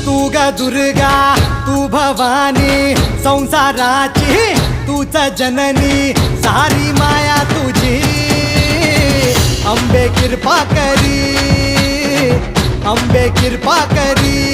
तू ग दुर्गा तू भवानी संसाराची तूच जननी सारी माया तुझी अंबे कृपा करी अंबे कृपा करी